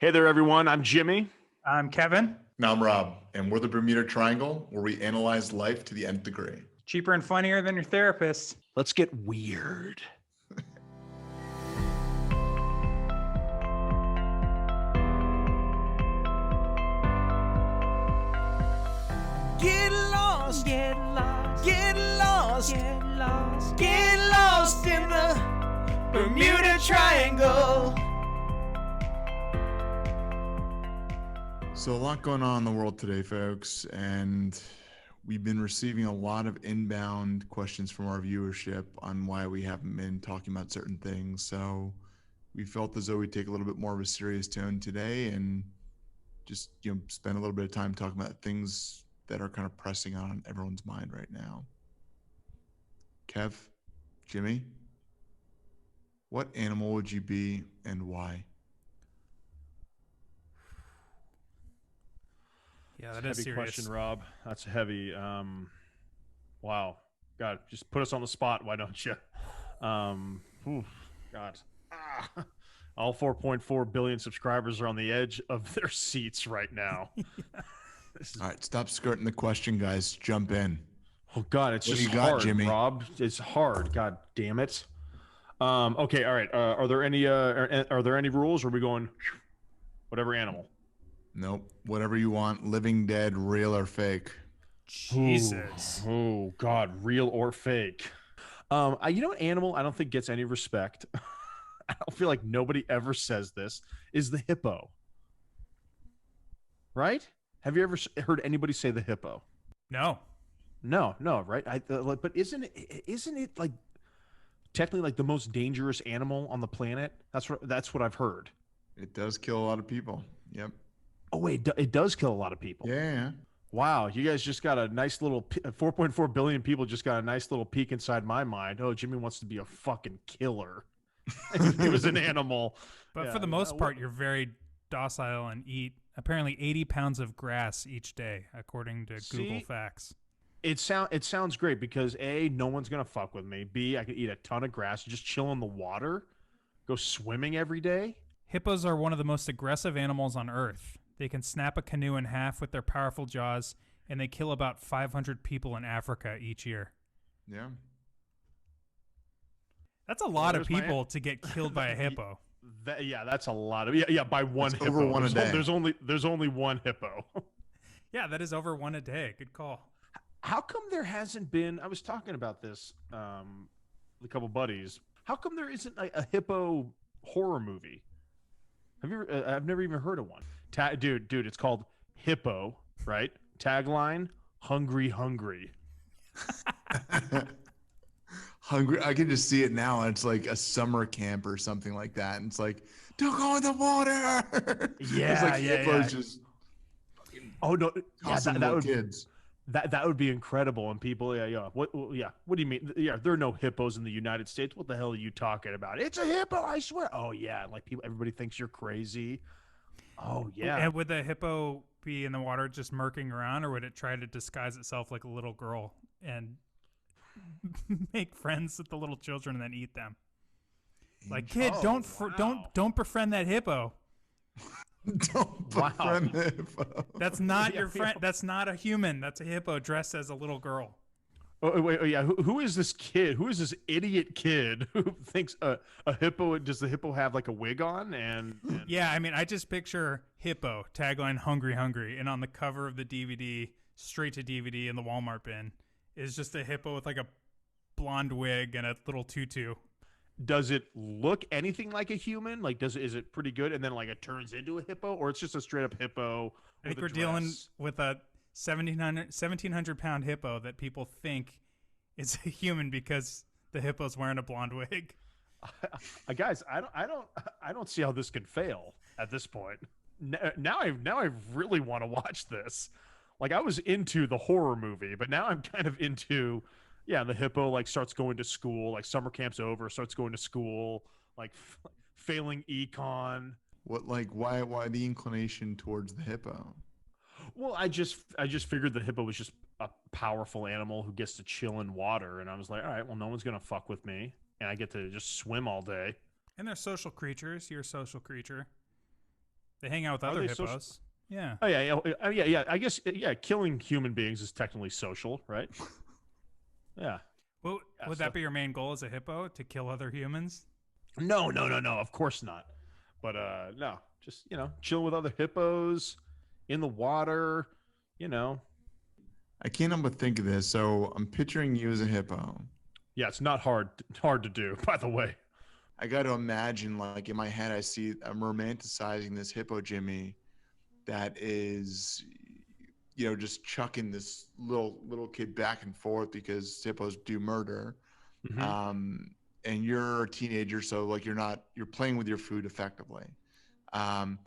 Hey there, everyone. I'm Jimmy. I'm Kevin. Now I'm Rob, and we're the Bermuda Triangle, where we analyze life to the nth degree. Cheaper and funnier than your therapist. Let's get weird. Get lost, get lost, get lost, get lost, get lost in the Bermuda Triangle. So a lot going on in the world today, folks, and we've been receiving a lot of inbound questions from our viewership on why we haven't been talking about certain things. So we felt as though we'd take a little bit more of a serious tone today and just spend a little bit of time talking about things that are kind of pressing on everyone's mind right now. Kev, Jimmy, what animal would you be and why? Yeah, That's that a is heavy serious. question, Rob. That's heavy. Wow. God, just put us on the spot. Why don't you? God. All 4.4 billion subscribers are on the edge of their seats right now. All right, stop skirting the question, guys. Jump in. Oh God, it's What just do you got, hard, Jimmy? Rob. It's hard. God damn it. Okay, all right. Are there any rules? Or are we going whatever animal? Nope. Whatever you want, living, dead, real, or fake. Jesus. Oh God, real or fake? You know what animal I don't think gets any respect. I don't feel like nobody ever says this. Is the hippo? Right? Have you ever heard anybody say the hippo? No. No, right? But isn't it like technically like the most dangerous animal on the planet? That's what I've heard. It does kill a lot of people. Yep. Oh wait, it does kill a lot of people. Yeah. Wow, you guys just got a nice little 4.4 billion people just got a nice little peek inside my mind. Oh, Jimmy wants to be a fucking killer. He was an animal. But Yeah, for the most part, you're very docile and eat apparently 80 pounds of grass each day, according to Google Facts. It sounds great because A, no one's gonna fuck with me. B, I could eat a ton of grass, just chill in the water, go swimming every day. Hippos are one of the most aggressive animals on Earth. They can snap a canoe in half with their powerful jaws, and they kill about 500 people in Africa each year. Yeah. That's a lot of people to get killed by a hippo. That's a lot of by one hippo. Over one a day. There's only one hippo. Yeah, that is over one a day. Good call. How come there hasn't been? I was talking about this with a couple buddies. How come there isn't a hippo horror movie? Have you ever? I've never even heard of one. Dude, it's called Hippo, right? Tagline: Hungry. Hungry. I can just see it now. It's like a summer camp or something like that. And it's like, don't go in the water. Yeah, it's like hippos just oh no, that would kids. That would be incredible. And people, what do you mean? Yeah, there are no hippos in the United States. What the hell are you talking about? It's a hippo, I swear. Oh yeah, like everybody thinks you're crazy. Oh yeah. And would the hippo be in the water just murking around, or would it try to disguise itself like a little girl and make friends with the little children and then eat them? Like, kid, don't befriend that hippo. Don't befriend the hippo. That's not your friend. That's not a human. That's a hippo dressed as a little girl. Oh wait, yeah. Who is this kid? Who is this idiot kid who thinks a hippo? Does the hippo have like a wig on? And yeah, I mean, I just picture hippo tagline hungry, and on the cover of the DVD, straight to DVD in the Walmart bin, is just a hippo with like a blonde wig and a little tutu. Does it look anything like a human? Like, is it pretty good? And then like it turns into a hippo, or it's just a straight up hippo? I think we're dealing with a 1,700 pound hippo that people think is a human because the hippo's wearing a blonde wig. Guys, I don't see how this could fail at this point. Now I really want to watch this. Like, I was into the horror movie, but now I'm kind of into, the hippo like starts going to school, like summer camp's over, starts going to school, like failing econ. Why the inclination towards the hippo? Well, I just figured the hippo was just a powerful animal who gets to chill in water, and I was like, all right, well, no one's gonna fuck with me, and I get to just swim all day. And they're social creatures. You're a social creature. They hang out with Are other they social? hippos. Yeah. Oh yeah. I guess killing human beings is technically social, right? Yeah. Well, Yeah, would so- that be your main goal as a hippo, to kill other humans? No. Of course not. But no, just chill with other hippos in the water. You know. I can't help but think of this. So I'm picturing you as a hippo. Yeah, it's not hard to do. By the way. I got to imagine, like in my head, I'm romanticizing this hippo Jimmy that is, just chucking this little kid back and forth because hippos do murder. Mhm. And you're a teenager, so like you're playing with your food effectively. And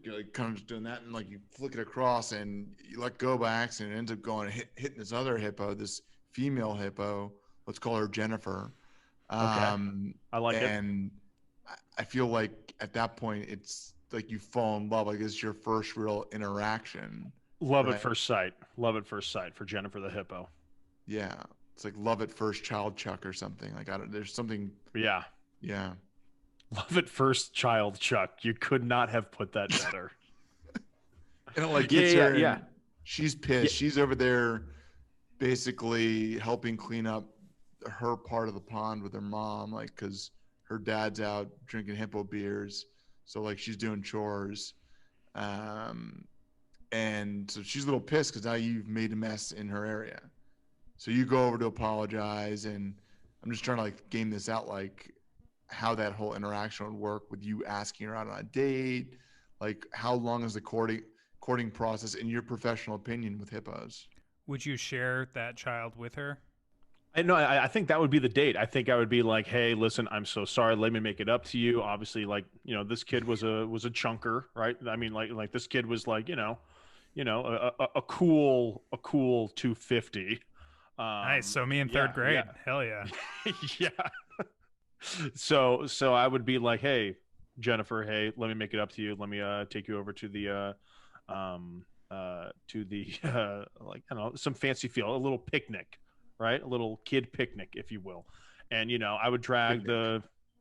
you're like kind of just doing that, and like you flick it across and you let go by accident, and it ends up going and hitting this other hippo, this female hippo. Let's call her Jennifer. I like it. And I feel like at that point it's like you fall in love. Like it's your first real interaction. Love right? at first sight. Love at first sight for Jennifer the hippo. Yeah, it's like love at first child Chuck or something. Like there's something. Yeah. Yeah. Love at first child Chuck. You could not have put that better. And it like Yeah, hits yeah, her. And yeah. she's pissed. Yeah. She's over there, basically helping clean up her part of the pond with her mom, like because her dad's out drinking hippo beers, so like she's doing chores, and so she's a little pissed because now you've made a mess in her area. So you go over to apologize, and I'm just trying to like game this out, like how that whole interaction would work with you asking her out on a date, like how long is the courting process in your professional opinion with hippos? Would you share that child with her? I think that would be the date. I think I would be like, hey, listen, I'm so sorry. Let me make it up to you. Obviously, like, this kid was a chunker, right? I mean, like this kid was like, a cool 250. Nice. So me in third grade. Hell yeah. Yeah. So I would be like, hey, Jennifer, hey, let me make it up to you. Let me take you over to the like, I don't know, some fancy field, a little picnic, right? A little kid picnic, if you will. And I would drag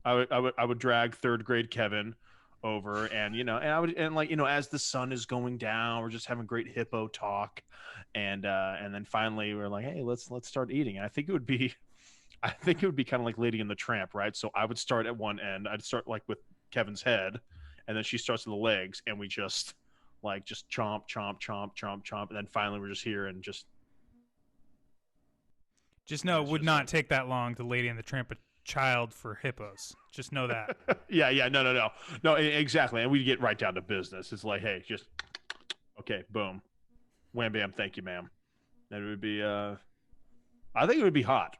I would drag third grade Kevin over, and as the sun is going down, we're just having great hippo talk, and then finally we're like, hey, let's start eating. And I think it would be kind of like Lady and the Tramp, right? So I would start at one end. I'd start like with Kevin's head, and then she starts with the legs, and we just chomp, chomp, chomp, chomp, chomp, and then finally we're just here and just know it would not take that long to Lady and the Tramp a child for hippos. Just know that. yeah, no, exactly. And we get right down to business. It's like, hey, just okay, boom, wham, bam, thank you, ma'am. And it would be, I think it would be hot.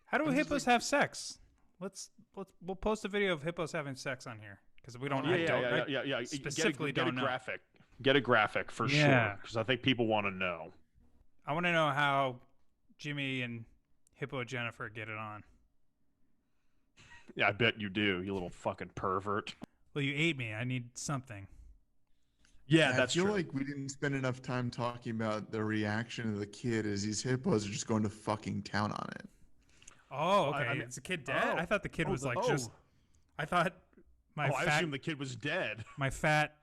How do hippos have sex? We'll post a video of hippos having sex on here because we don't. Yeah. Specifically, get a don't know. graphic. Get a graphic for sure, because I think people want to know. I want to know how Jimmy and Hippo Jennifer get it on. Yeah, I bet you do, you little fucking pervert. Well, you ate me. I need something. Yeah, I that's feel true. like we didn't spend enough time talking about the reaction of the kid as these hippos are just going to fucking town on it. Oh, okay. I mean, is the kid dead? I thought the kid was like oh. just. I thought I assumed the kid was dead. My fat,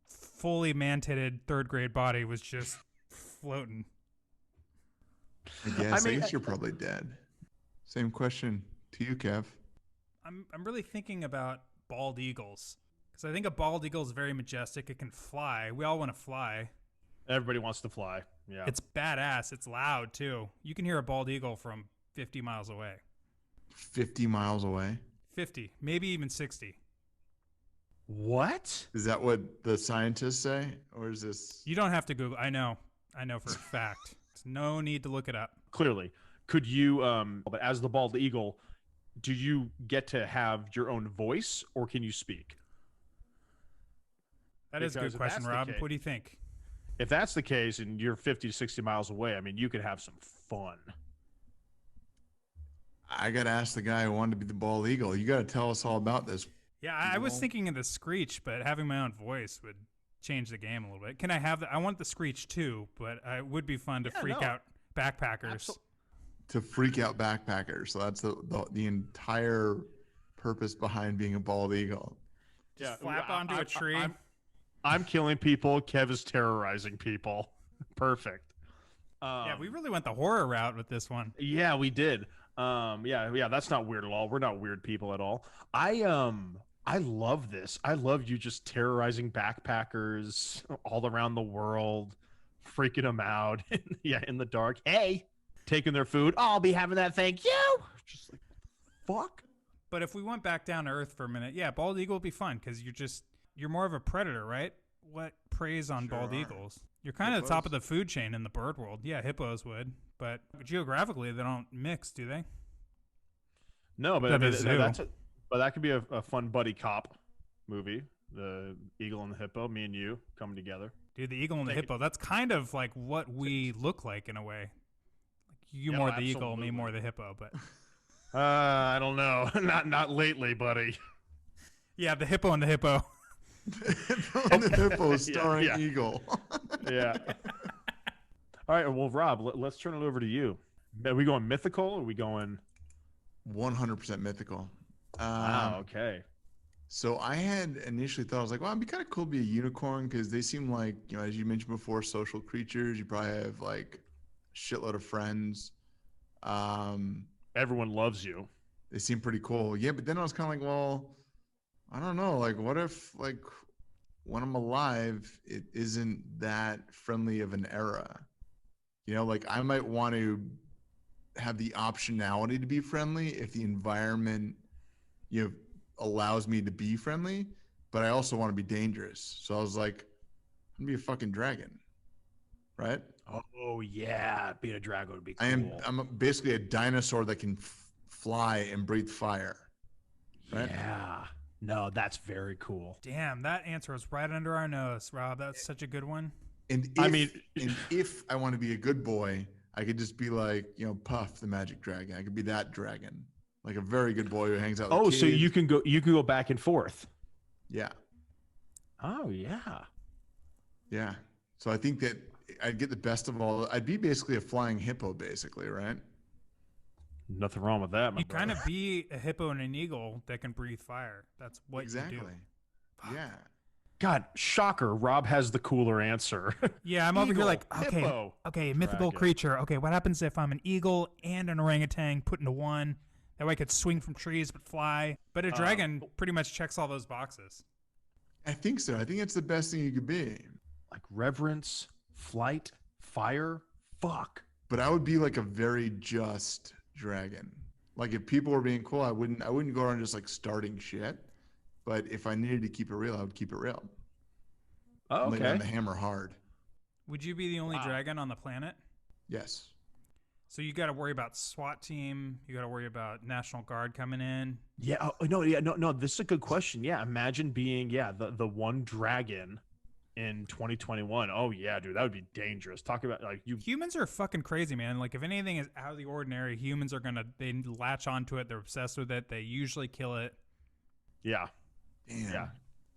fully man-titted third grade body was just floating. I guess you're probably dead. Same question to you, Kev. I'm really thinking about bald eagles because I think a bald eagle is very majestic. It can fly. We all want to fly. Everybody wants to fly. Yeah. It's badass. It's loud too. You can hear a bald eagle from 50 miles away. 50 miles away? 50, maybe even 60. What? Is that what the scientists say? Or is this... You don't have to Google. I know for a fact. There's no need to look it up. Clearly. Could you, but as the bald eagle, do you get to have your own voice, or can you speak? That is a good question, Rob. What do you think? If that's the case and you're 50 to 60 miles away, I mean, you could have some fun. I got to ask the guy who wanted to be the bald eagle. You got to tell us all about this. Yeah, I was thinking of the screech, but having my own voice would change the game a little bit. Can I have I want the screech too, but it would be fun to freak out backpackers. To freak out backpackers. So that's the entire purpose behind being a bald eagle. Just flap onto a tree. I'm killing people. Kev is terrorizing people. Perfect. Yeah, we really went the horror route with this one. Yeah, we did. Yeah, that's not weird at all. We're not weird people at all. I love this. I love you just terrorizing backpackers all around the world, freaking them out. In the dark. Hey, taking their food. Oh, I'll be having that. Thank you. Just like, fuck. But if we went back down to earth for a minute, yeah, bald eagle would be fun because you're more of a predator, right? What preys on bald eagles? You're kind of the top of the food chain in the bird world. Yeah, hippos would, but geographically they don't mix, do they? No, but but that could be a fun buddy cop movie. The eagle and the hippo, me and you coming together. Dude, the eagle and the hippo, that's kind of like what we look like in a way. Like you more the eagle, me more the hippo, but I don't know. Not lately, buddy. Yeah, the hippo and the hippo. And the hippo starring Eagle. Yeah. All right. Well, Rob, let's turn it over to you. Are we going mythical? Or are we going 100% mythical? Wow. Okay. So I had initially thought, I was like, well, it'd be kind of cool to be a unicorn because they seem like, as you mentioned before, social creatures. You probably have like a shitload of friends. Everyone loves you. They seem pretty cool. Yeah, but then I was kind of like, well, I don't know. Like, what if, like, when I'm alive, it isn't that friendly of an era? Like, I might want to have the optionality to be friendly if the environment, allows me to be friendly, but I also want to be dangerous. So I was like, I'm gonna be a fucking dragon, right? Oh yeah, being a dragon would be cool. I'm basically a dinosaur that can fly and breathe fire, right? Yeah. No, that's very cool. Damn, that answer was right under our nose, Rob. That's such a good one. And if I want to be a good boy, I could just be like, Puff the magic dragon. I could be that dragon, like a very good boy who hangs out with kids. So you can go back and forth. Yeah. Oh yeah. Yeah. So I think that I'd get the best of all. I'd be basically a flying hippo, basically, right? Nothing wrong with that, my You brother. kind of be a hippo and an eagle that can breathe fire. That's what you do. Yeah. God, shocker. Rob has the cooler answer. Yeah, I'm over here like, hippo, okay, mythical creature. Okay, what happens if I'm an eagle and an orangutan put into one? That way I could swing from trees but fly. But a dragon pretty much checks all those boxes. I think so. I think it's the best thing you could be. Like reverence, flight, fire. Fuck. But I would be like a very just dragon. Like if people were being cool, I wouldn't go around just like starting shit. But if I needed to keep it real, I would keep it real. Oh, okay. Lay down the hammer hard. Would you be the only dragon on the planet? Yes. So you got to worry about SWAT team. You got to worry about National Guard coming in. Yeah. No. This is a good question. Yeah. Imagine being the one dragon in 2021. Oh yeah, dude, that would be dangerous. Talk about like you. Humans are fucking crazy, man. Like if anything is out of the ordinary, humans are they latch onto it. They're obsessed with it. They usually kill it. Yeah. Damn. Yeah.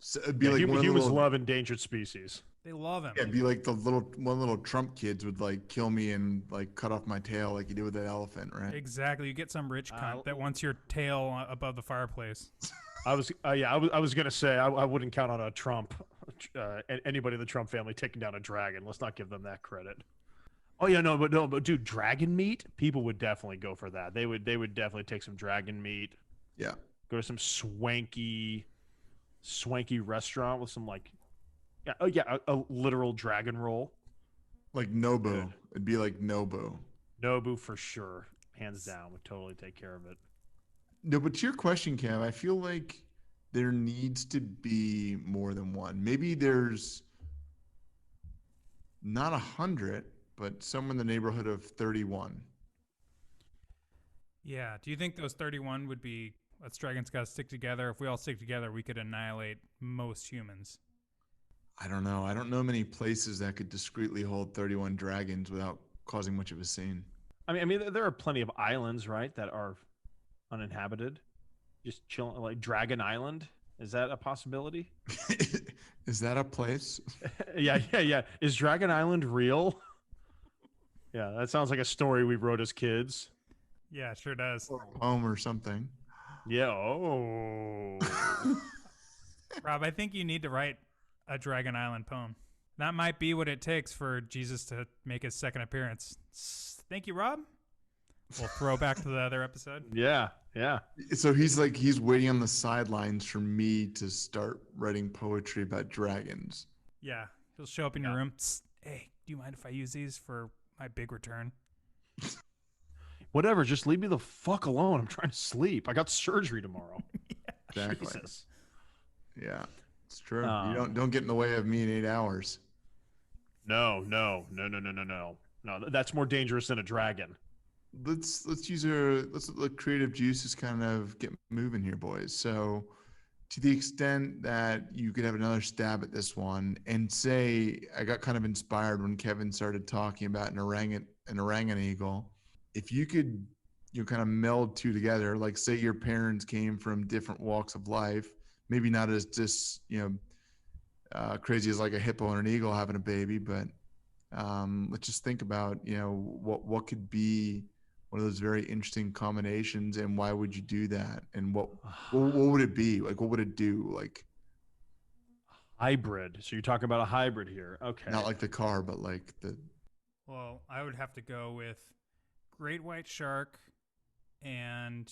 So it'd be like humans love endangered species. They love him. Yeah, it'd be like one little Trump kids would like kill me and like cut off my tail like you did with that elephant, right? Exactly. You get some rich cunt that wants your tail above the fireplace. I was gonna say I wouldn't count on a Trump, anybody in the Trump family taking down a dragon. Let's not give them that credit. Oh yeah, but dude, dragon meat, people would definitely go for that. They would definitely take some dragon meat. Yeah. Go to some swanky restaurant with some like, a literal dragon roll. Like Nobu. Good. It'd be like Nobu. Nobu for sure, hands down, would totally take care of it. No, but to your question, Kev, I feel like there needs to be more than one. Maybe there's not 100, but somewhere in the neighborhood of 31. Yeah. Do you think those 31 would be, us dragons got to stick together? If we all stick together, we could annihilate most humans. I don't know. I don't know many places that could discreetly hold 31 dragons without causing much of a scene. I mean, there are plenty of islands, right, that are uninhabited, just chilling, like Dragon Island. Is that a possibility? Is that a place? Yeah. Is Dragon Island real? Yeah, that sounds like a story we wrote as kids. Yeah, it sure does. Or a poem or something. Yeah. Oh. Rob, I think you need to write a Dragon Island poem. That might be what it takes for Jesus to make his second appearance. Thank you, Rob. We'll throw back to the other episode. Yeah. Yeah. So he's waiting on the sidelines for me to start writing poetry about dragons. Yeah, he'll show up in your room. Hey, do you mind if I use these for my big return? Whatever. Just leave me the fuck alone. I'm trying to sleep. I got surgery tomorrow. Exactly. Jesus. Yeah, it's true. You don't get in the way of me in 8 hours. No. That's more dangerous than a dragon. Let's let creative juices kind of get moving here, boys. So, to the extent that you could have another stab at this one, and say I got kind of inspired when Kevin started talking about an orangutan eagle. If you could, kind of meld two together, like say your parents came from different walks of life, maybe not as just crazy as like a hippo and an eagle having a baby, but let's just think about what could be one of those very interesting combinations, and why would you do that, and what would it be like? What would it do? Like hybrid. So you're talking about a hybrid here. Okay. not like the car, but like the. Well, I would have to go with great white shark and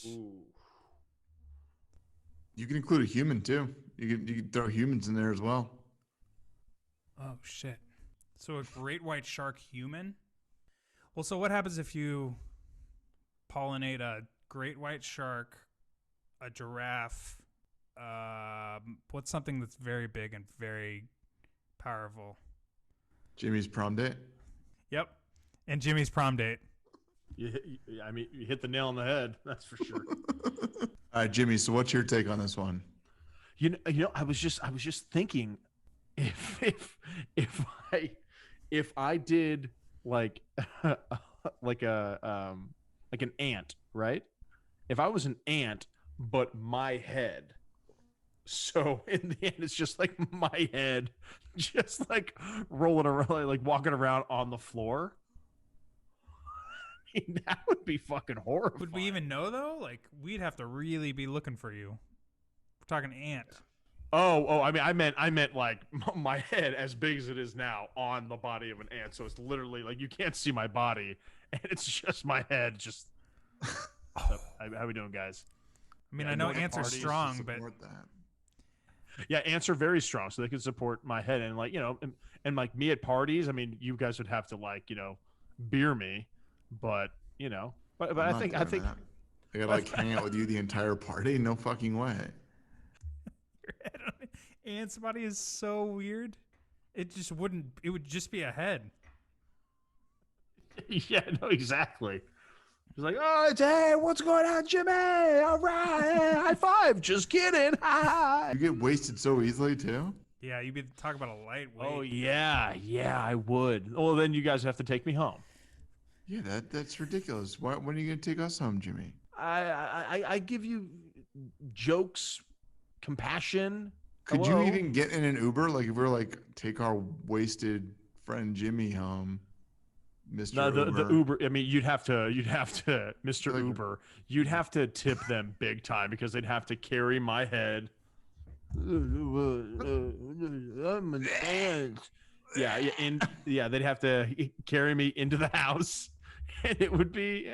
You can include a human too. You can throw humans in there as well. oh shit. So a great white shark human? Well, so what happens if you pollinate a great white shark, a giraffe, what's something that's very big and very powerful? Jimmy's prom date. Yep. And Jimmy's prom date. You hit the nail on the head. That's for sure. All right, Jimmy. So what's your take on this one? You know, I was just thinking, if I did like like an ant, right? If I was an ant, but my head. So in the end, it's just like my head, just like rolling around, like walking around on the floor. I mean, that would be fucking horrible. Would we even know though? Like we'd have to really be looking for you. We're talking ant. Oh, I meant like my head as big as it is now on the body of an ant. So it's literally like you can't see my body, and it's just my head. Just how we doing, guys? I mean, Yeah, I know going to ants are parties to strong, but yeah, ants are very strong, so they can support my head. And like and like me at parties, I mean, you guys would have to like beer me, but but I think that. I gotta like hang out with you the entire party. No fucking way. your head on an ant's body is so weird. It just wouldn't. It would just be a head. Yeah, no, exactly. It's like, oh, hey, what's going on, Jimmy? All right, high five. Just kidding. You get wasted so easily too. Yeah, you'd be talking about a lightweight. Oh yeah, I would. Well, then you guys have to take me home. Yeah, that's ridiculous. When are you gonna take us home, Jimmy? I give you jokes, compassion. Could Hello? you even get in an Uber? Like if we're like, take our wasted friend Jimmy home, Mr. No, the Uber. Uber. I mean, you'd have to, Mr. Like- Uber. You'd have to tip them big time because they'd have to carry my head. I'm an ant. Yeah, and they'd have to carry me into the house, and it would be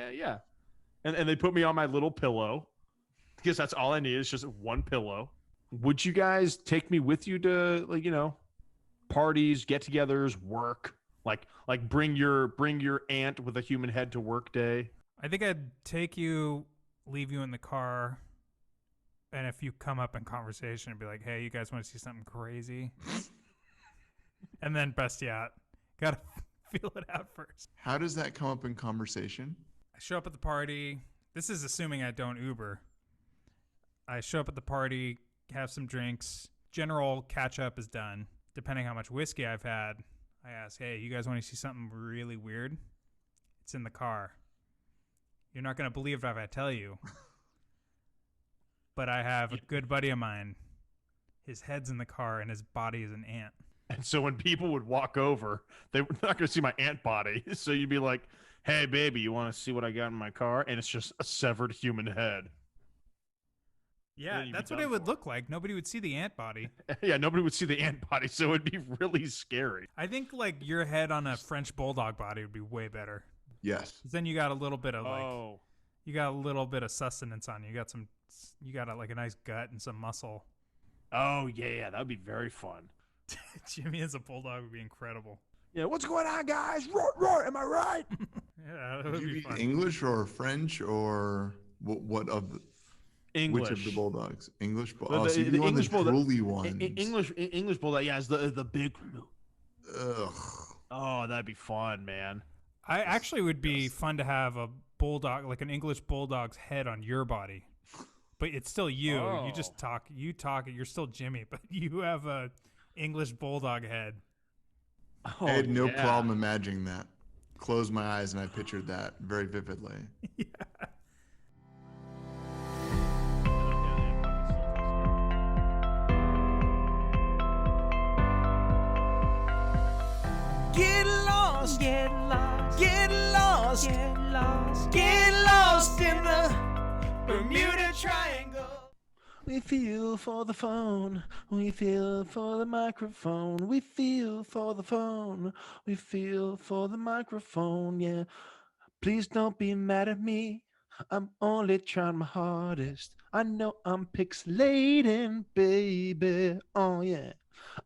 and they put me on my little pillow because that's all I need is just one pillow. Would you guys take me with you to like parties, get-togethers, work? Like bring your aunt with a human head to work day. I think I'd take you, leave you in the car, and if you come up in conversation and be like, "Hey, you guys want to see something crazy?" and then bust you out. Gotta feel it out first. How does that come up in conversation? I show up at the party. This is assuming I don't Uber. I show up at the party, have some drinks. General catch up is done. Depending how much whiskey I've had, I ask, "Hey, you guys want to see something really weird?" It's in the car. You're not going to believe it if I tell you. But I have a good buddy of mine. His head's in the car and his body is an ant. And so when people would walk over, they were not going to see my ant body. So you'd be like, "Hey, baby, you want to see what I got in my car?" And it's just a severed human head. Yeah, then you'd be that's what done it would for. look like. Nobody would see the ant body. Yeah, nobody would see the ant body, so it'd be really scary. I think like your head on a French bulldog body would be way better. Yes. 'Cause then you got a little bit of like Oh, you got a little bit of sustenance on you. You got like a nice gut and some muscle. oh yeah, that would be very fun. Jimmy as a bulldog would be incredible. Yeah, what's going on, guys? Roar, roar! Am I right? Yeah, that Would would you be be fun. English or French or what of the, English. which of the bulldogs? English bull. The- Oh, the- so you the want English the bulldog- drooly ones. English bulldog. Yeah, it's the big. Ugh. Oh, that'd be fun, man. I actually would be fun to have a bulldog, like an English bulldog's head on your body, but it's still you. You just Oh. talk. You talk. You're still Jimmy, but you have a English bulldog head. Oh, I had no yeah. problem imagining that. Closed my eyes and I pictured that very vividly. Get lost, get lost, get lost, get lost, get lost in the Bermuda Triangle. We feel for the phone, we feel for the microphone, we feel for the phone, we feel for the microphone, yeah. Please don't be mad at me, I'm only trying my hardest. I know I'm pixelating, baby, oh yeah.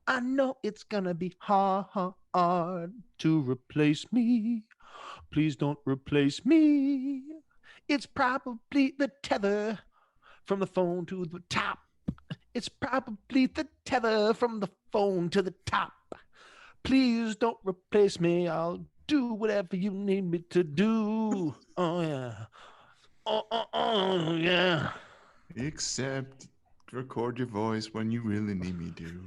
I know it's gonna be hard to replace me. Please don't replace me. It's probably the tether from the phone to the top. It's probably the tether from the phone to the top. Please don't replace me. I'll do whatever you need me to do. Oh, yeah. Oh, yeah. Except record your voice when you really need me to.